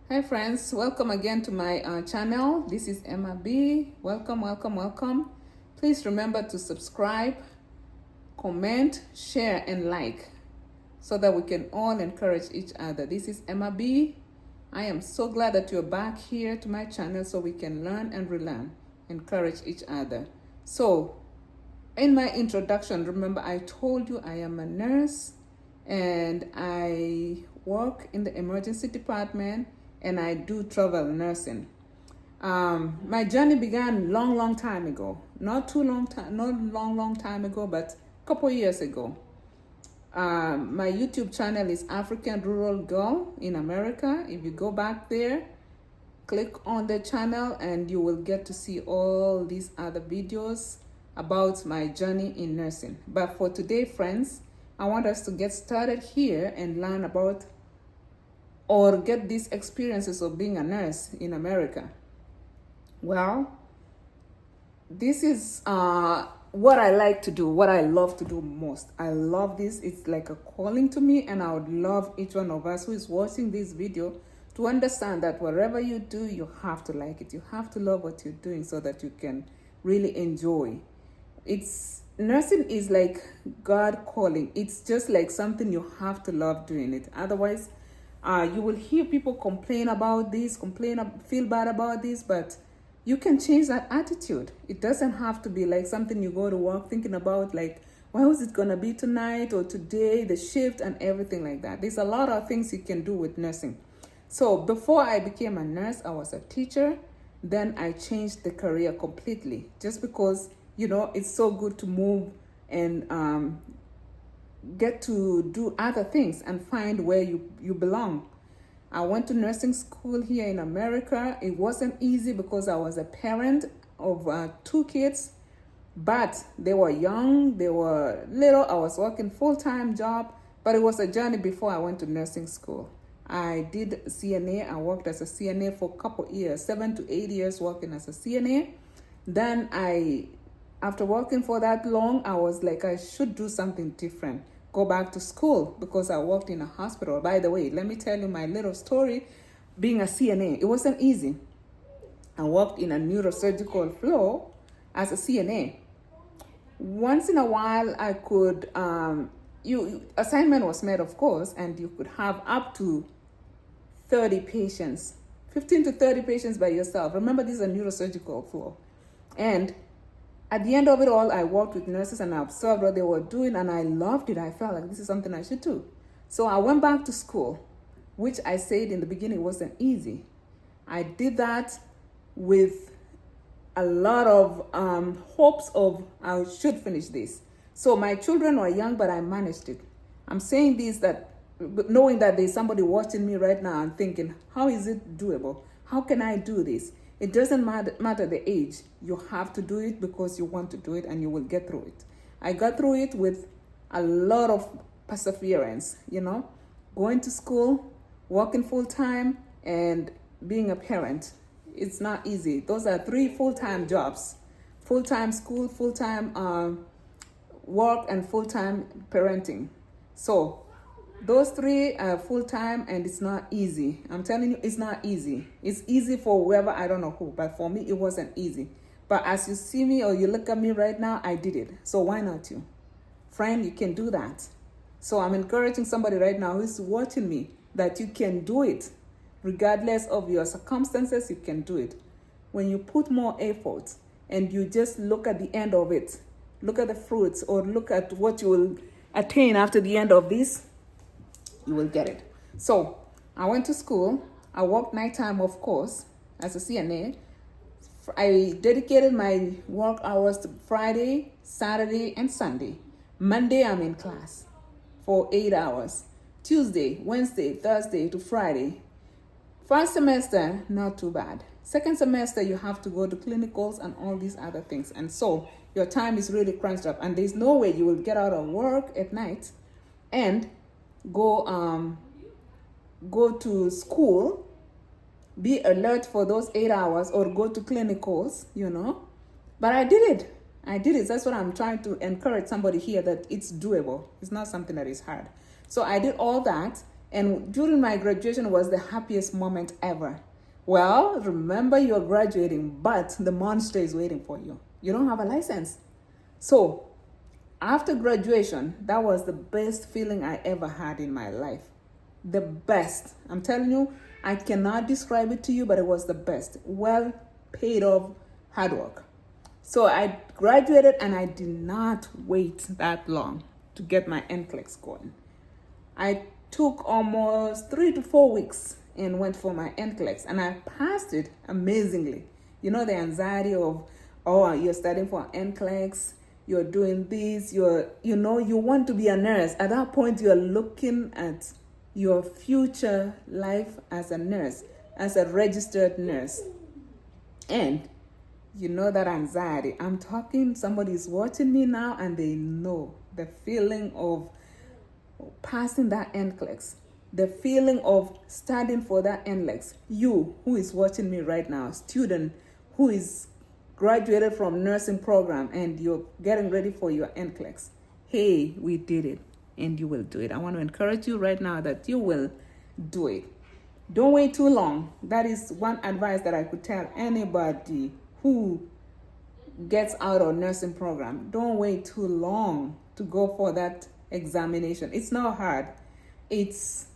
Hi friends, welcome again to my channel. This is Emma B. Welcome. Please remember to subscribe, comment, share and like so that we can all encourage each other. This is Emma B. I am so glad that you're back here to my channel so we can learn and relearn, encourage each other. So in my introduction, remember I told you I am a nurse and I work in the emergency department and I do travel nursing. My journey began long time ago. Not long time ago, but a couple years ago. My YouTube channel is African Rural Girl in America. If you go back there, click on the channel and you will get to see all these other videos about my journey in nursing. But for today, friends, I want us to get started here and learn about or get these experiences of being a nurse in America. Well, this is what I like to do, what I love to do most. I love this. It's like a calling to me, and I would love each one of us who is watching this video to understand that whatever you do, you have to like it. You have to love what you're doing so that you can really enjoy. Nursing is like God calling. It's just like something you have to love doing it. Otherwise, you will hear people complain about this, feel bad about this, but you can change that attitude. It doesn't have to be like something you go to work thinking about, like, how is it going to be tonight or today, the shift and everything like that. There's a lot of things you can do with nursing. So before I became a nurse, I was a teacher. Then I changed the career completely just because, it's so good to move and get to do other things and find where you belong. I went to nursing school here in America. It wasn't easy because I was a parent of 2 kids, but they were young, they were little. I was working full-time job, but it was a journey before I went to nursing school. I did CNA. I worked as a CNA for a couple years, 7 to 8 years working as a CNA. Then after working for that long, I was like, I should do something different. Go back to school because I worked in a hospital. By the way, let me tell you my little story. Being a CNA, it wasn't easy. I worked in a neurosurgical floor as a CNA. Once in a while, I could, assignment was made, of course, and you could have up to 30 patients, 15 to 30 patients by yourself. Remember, this is a neurosurgical floor. And at the end of it all, I worked with nurses and I observed what they were doing and I loved it. I felt like this is something I should do. So I went back to school, which I said in the beginning wasn't easy. I did that with a lot of hopes of I should finish this. So my children were young, but I managed it. I'm saying this knowing that there's somebody watching me right now and thinking, how is it doable? How can I do this? It doesn't matter the age. You have to do it because you want to do it and you will get through it. I got through it with a lot of perseverance, going to school, working full-time, and being a parent. It's not easy. Those are 3 full-time jobs. Full-time school, full-time work, and full-time parenting. So those 3 are full-time and it's not easy. I'm telling you, it's not easy. It's easy for whoever, I don't know who, but for me, it wasn't easy. But as you see me or you look at me right now, I did it. So why not you? Friend, you can do that. So I'm encouraging somebody right now who's watching me that you can do it. Regardless of your circumstances, you can do it. When you put more effort and you just look at the end of it, look at the fruits or look at what you will attain after the end of this, you will get it. So I went to school. I worked nighttime, of course, as a CNA. I dedicated my work hours to Friday, Saturday, and Sunday. Monday, I'm in class for 8 hours. Tuesday, Wednesday, Thursday to Friday. First semester, not too bad. Second semester, you have to go to clinicals and all these other things. And so your time is really crunched up. And there's no way you will get out of work at night and go to school, be alert for those 8 hours or go to clinicals, But I did it. That's what I'm trying to encourage somebody here, that it's doable. It's not something that is hard. So I did all that And during my graduation was the happiest moment ever. Well, remember you're graduating, but the monster is waiting for you. You don't have a license. So after graduation, that was the best feeling I ever had in my life. The best. I'm telling you, I cannot describe it to you, but it was the best. Well paid off hard work. So I graduated and I did not wait that long to get my NCLEX going. I took almost 3 to 4 weeks and went for my NCLEX, and I passed it amazingly. You know, the anxiety of, oh, you're studying for NCLEX, you're doing this, you want to be a nurse. At that point, you're looking at your future life as a nurse, as a registered nurse. And you know that anxiety. I'm talking, somebody's watching me now and they know the feeling of passing that NCLEX, the feeling of studying for that NCLEX. You who is watching me right now, student who is graduated from nursing program and you're getting ready for your NCLEX. Hey, we did it and you will do it. I want to encourage you right now that you will do it. Don't wait too long. That is one advice that I could tell anybody who gets out of nursing program. Don't wait too long to go for that examination. It's not hard. It's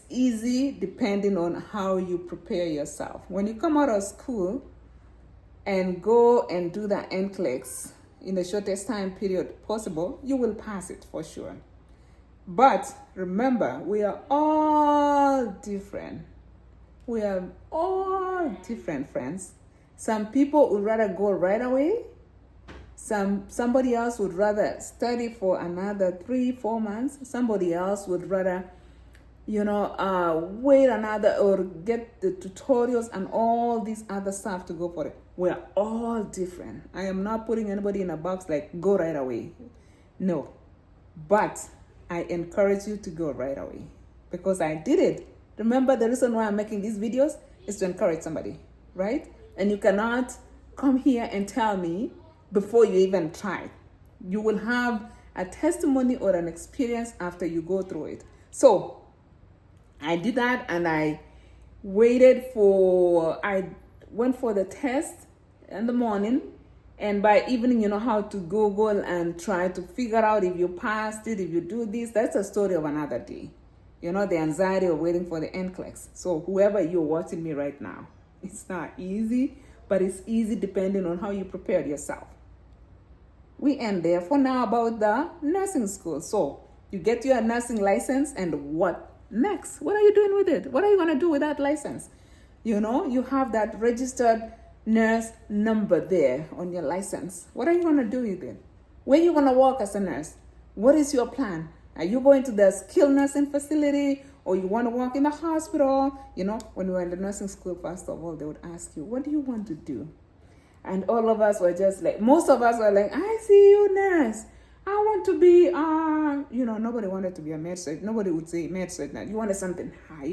easy depending on how you prepare yourself. When you come out of school and go and do the NCLEX in the shortest time period possible, you will pass it for sure. But remember, we are all different. We are all different, friends. Some people would rather go right away. Somebody else would rather study for another 3-4 months. Somebody else would rather, wait another or get the tutorials and all this other stuff to go for it. We're all different. I am not putting anybody in a box like go right away. No. But I encourage you to go right away because I did it. Remember, the reason why I'm making these videos is to encourage somebody, right? And you cannot come here and tell me before you even try. You will have a testimony or an experience after you go through it. So I did that and I went for the test in the morning. And by evening, you know how to Google and try to figure out if you passed it, if you do this. That's a story of another day. You know, the anxiety of waiting for the NCLEX. So whoever you're watching me right now, it's not easy, but it's easy depending on how you prepared yourself. We end there for now about the nursing school. So you get your nursing license and what next? What are you doing with it? What are you going to do with that license? You know, you have that registered nurse number there on your license. What are you going to do with it? Where are you going to work as a nurse? What is your plan? Are you going to the skilled nursing facility or you want to work in the hospital? You know, when we were in the nursing school, first of all, they would ask you, what do you want to do? And all of us were just like, most of us were like, I see you, nurse. I want to be, nobody wanted to be a med surg. Nobody would say med surg. You wanted something high,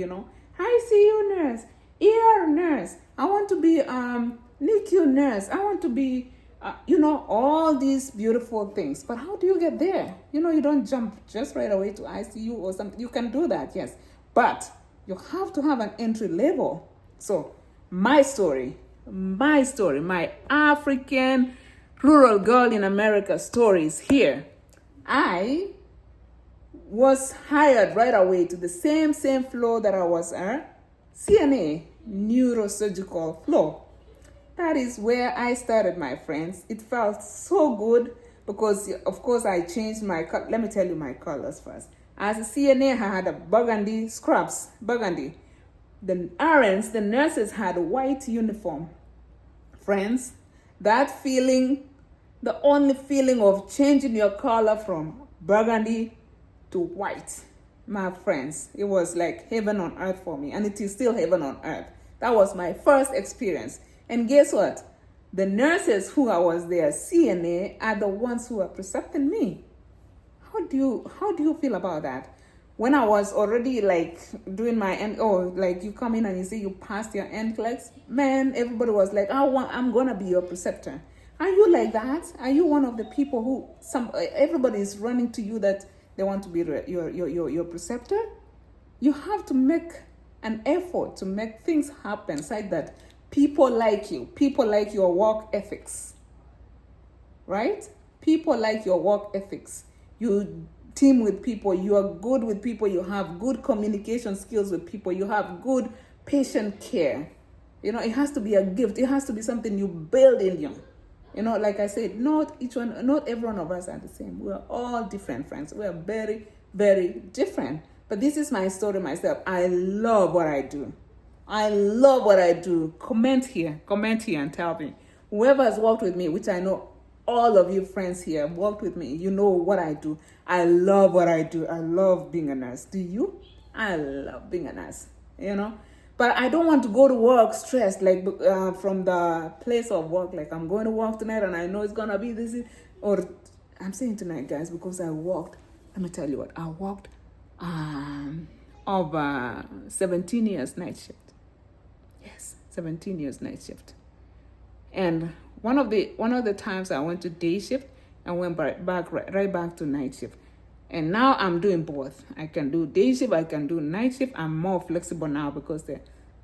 I see you, nurse. ER nurse. I want to be NICU nurse. I want to be, all these beautiful things. But how do you get there? You don't jump just right away to ICU or something. You can do that, yes. But you have to have an entry level. So my story, my African rural girl in America story is here. I was hired right away to the same floor that I was at, CNA, neurosurgical floor. That is where I started, my friends. It felt so good because, of course, I changed my color. Let me tell you my colors first. As a CNA, I had a burgundy scrubs, burgundy. The RNs, the nurses had a white uniform. Friends, that feeling, the only feeling of changing your color from burgundy to white, my friends, it was like heaven on earth for me, and it is still heaven on earth. That was my first experience. And guess what? The nurses who I was there, CNA, are the ones who are precepting me. How do you feel about that? When I was already doing my you come in and you say you passed your NCLEX, man, everybody was like, I'm gonna be your preceptor. Are you like that? Are you one of the people who everybody is running to you that they want to be your preceptor? You have to make an effort to make things happen such that people like you. People like your work ethics, right? People like your work ethics. You team with people. You are good with people. You have good communication skills with people. You have good patient care. It has to be a gift. It has to be something you build in you. Like I said, not every one of us are the same. We are all different, friends. We are very, very different. But this is my story myself. I love what I do. I love what I do. Comment here and tell me. Whoever has worked with me, which I know all of you friends here have worked with me, you know what I do. I love what I do. I love being a nurse. Do you? I love being a nurse, But I don't want to go to work stressed, like from the place of work, like I'm going to work tonight and I know it's going to be this, or I'm saying tonight, guys, because I worked, let me tell you what, I worked over 17 years night shift. Yes, 17 years night shift. And one of the times I went to day shift, I went right back to night shift. And now I'm doing both. I can do day shift, I can do night shift. I'm more flexible now because the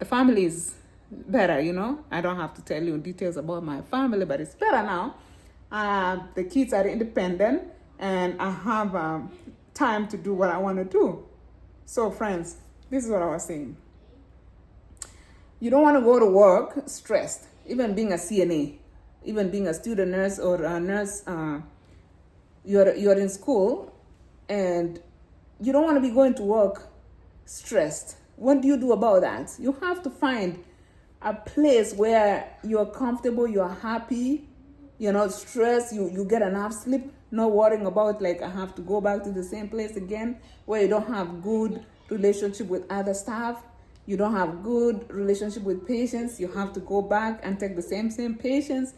family is better, I don't have to tell you details about my family, but it's better now. The kids are independent and I have time to do what I want to do. So friends, this is what I was saying. You don't want to go to work stressed, even being a CNA, even being a student nurse or a nurse, you're in school and you don't want to be going to work stressed. What do you do about that? You have to find a place where you're comfortable, you're happy, you're not stressed, you get enough sleep, not worrying about like I have to go back to the same place again, where you don't have good relationship with other staff, you don't have good relationship with patients, you have to go back and take the same patients.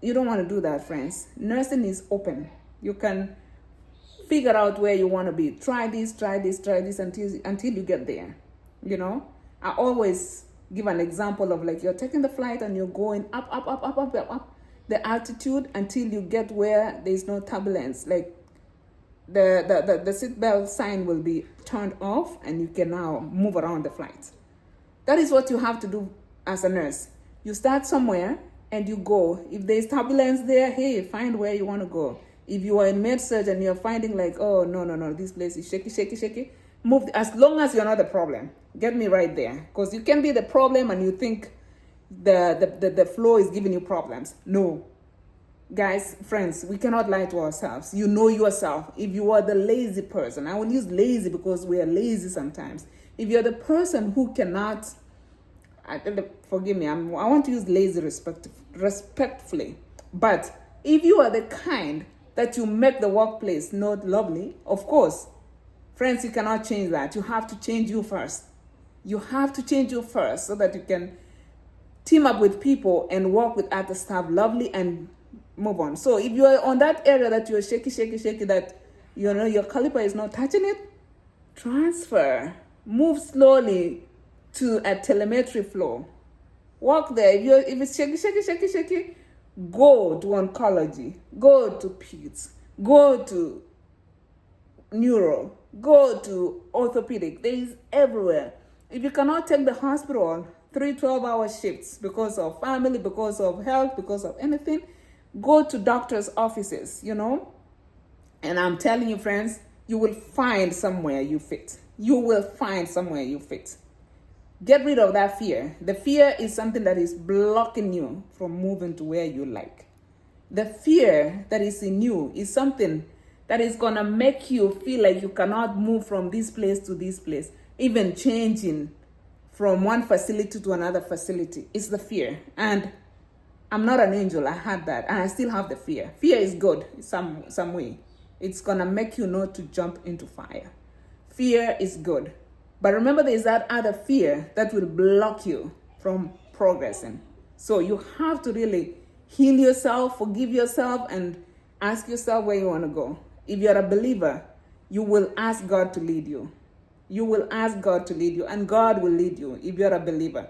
You don't want to do that, friends. Nursing is open. You can figure out where you want to be. Try this until you get there. I always give an example of like you're taking the flight and you're going up the altitude until you get where there's no turbulence. Like the seatbelt sign will be turned off and you can now move around the flight. That is what you have to do as a nurse. You start somewhere and you go. If there's turbulence there, hey, find where you want to go. If you are in med-surg and you're finding like, oh, no, this place is shaky, move. As long as you're not the problem. Get me right there. Because you can be the problem and you think the flow is giving you problems. No. Guys, friends, we cannot lie to ourselves. You know yourself. If you are the lazy person, I will use lazy because we are lazy sometimes. If you're the person who cannot, forgive me, I want to use lazy respectfully. But if you are the kind that you make the workplace not lovely, of course, friends, you cannot change that. You have to change you first. You have to change you first so that you can team up with people and work with other staff lovely and move on. So if you're on that area that you're shaky, that your caliper is not touching it, transfer. Move slowly to a telemetry flow. Work there. If it's shaky, go to oncology, go to peds, go to neuro, go to orthopedic. There is everywhere. If you cannot take the hospital 3 12-hour shifts because of family, because of health, because of anything, go to doctor's offices, And I'm telling you, friends, you will find somewhere you fit. You will find somewhere you fit. Get rid of that fear. The fear is something that is blocking you from moving to where you like. The fear that is in you is something that is going to make you feel like you cannot move from this place to this place, even changing from one facility to another facility. It's the fear. And I'm not an angel. I had that. And I still have the fear. Fear is good in some way. It's going to make you not to jump into fire. Fear is good. But remember, there's that other fear that will block you from progressing. So you have to really heal yourself, forgive yourself, and ask yourself where you want to go. If you're a believer, you will ask God to lead you. You will ask God to lead you, and God will lead you if you're a believer.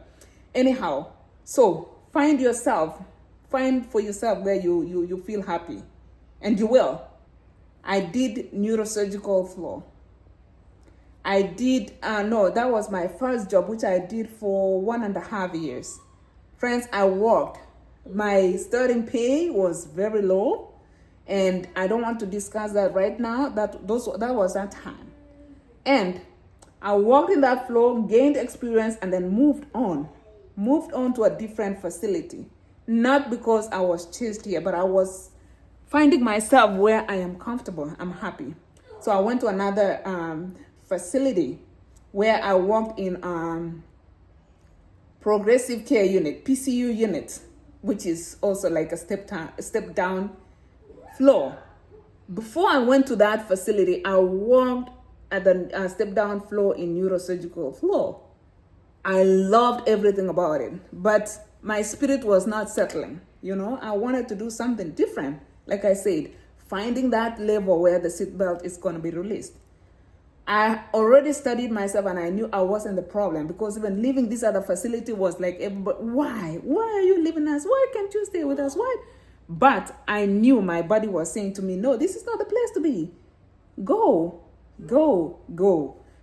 Anyhow, so find for yourself where you feel happy, and you will. I did neurosurgical floor. I did, no, that was my first job, which I did for 1.5 years. Friends, I worked. My starting pay was very low, and I don't want to discuss that right now. That was that time. And I worked in that floor, gained experience, and then moved on to a different facility. Not because I was chased here, but I was finding myself where I am comfortable. I'm happy. So I went to another facility where I worked in progressive care unit, PCU unit, which is also like a step down floor. Before I went to that facility, I worked at the step down floor in neurosurgical floor. I loved everything about it, but my spirit was not settling. I wanted to do something different. Like I said, finding that level where the seatbelt is going to be released. I already studied myself, and I knew I wasn't the problem, because even leaving this other facility was like, everybody, why are you leaving us? Why can't you stay with us? Why? But I knew my body was saying to me, no, this is not the place to be. Go.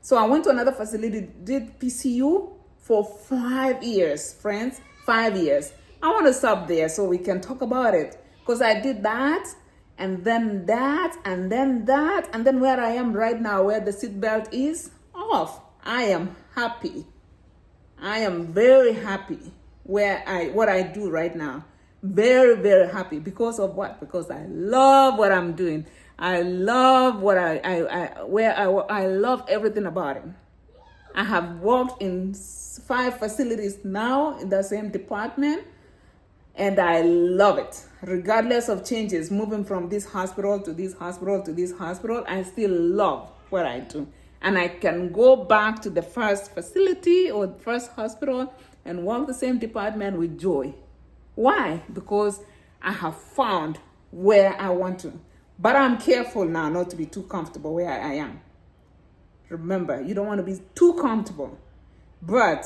So I went to another facility, did PCU for 5 years, friends, 5 years. I want to stop there so we can talk about it, because I did that, and then that, and then that, and then where I am right now, where the seatbelt is off. I am happy. I am very happy what I do right now. Very, very happy. Because of what? Because I love what I'm doing. I love what I love everything about it. I have worked in 5 facilities now in the same department, and I love it. Regardless of changes, moving from this hospital to this hospital to this hospital, I still love what I do. And I can go back to the first facility or first hospital and work the same department with joy. Why? Because I have found where I want to. But I'm careful now not to be too comfortable where I am. Remember, you don't want to be too comfortable. But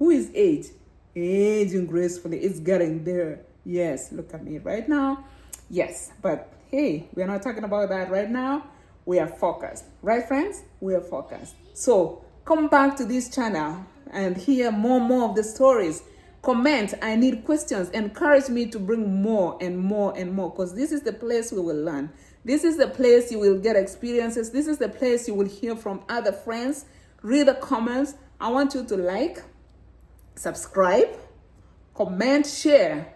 who is age? Aging gracefully. It's getting there. Yes, look at me right now. Yes, but hey, we're not talking about that right now. We are focused. Right, friends? We are focused. So come back to this channel and hear more of the stories. Comment. I need questions. Encourage me to bring more and more, because this is the place we will learn. This is the place you will get experiences. This is the place you will hear from other friends. Read the comments. I want you to like, subscribe, comment, share,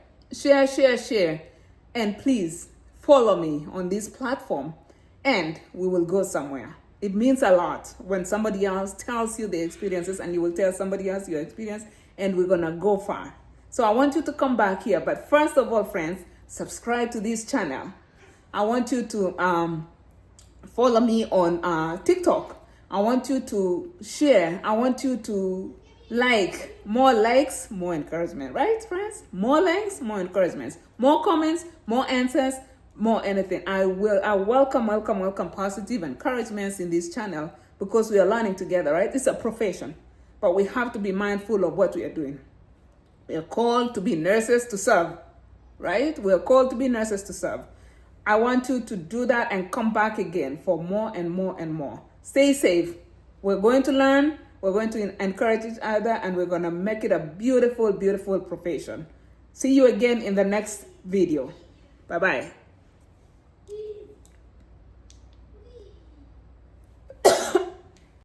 and please follow me on this platform, and we will go somewhere. It means a lot when somebody else tells you their experiences, and you will tell somebody else your experience, and we're gonna go far. So I want you to come back here, but first of all, friends, subscribe to this channel. I want you to follow me on TikTok. I want you to share. I want you to like. More likes, more encouragement, right, friends? More likes, more encouragements, more comments, more answers, more anything. I welcome positive encouragements in this channel, because we are learning together, right? It's a profession, but we have to be mindful of what we are doing. We are called to be nurses to serve, right? We are called to be nurses to serve. I want you to do that and come back again for more and more. Stay safe. We're going to learn. We're going to encourage each other, and we're going to make it a beautiful profession. See you again in the next video. Bye-bye.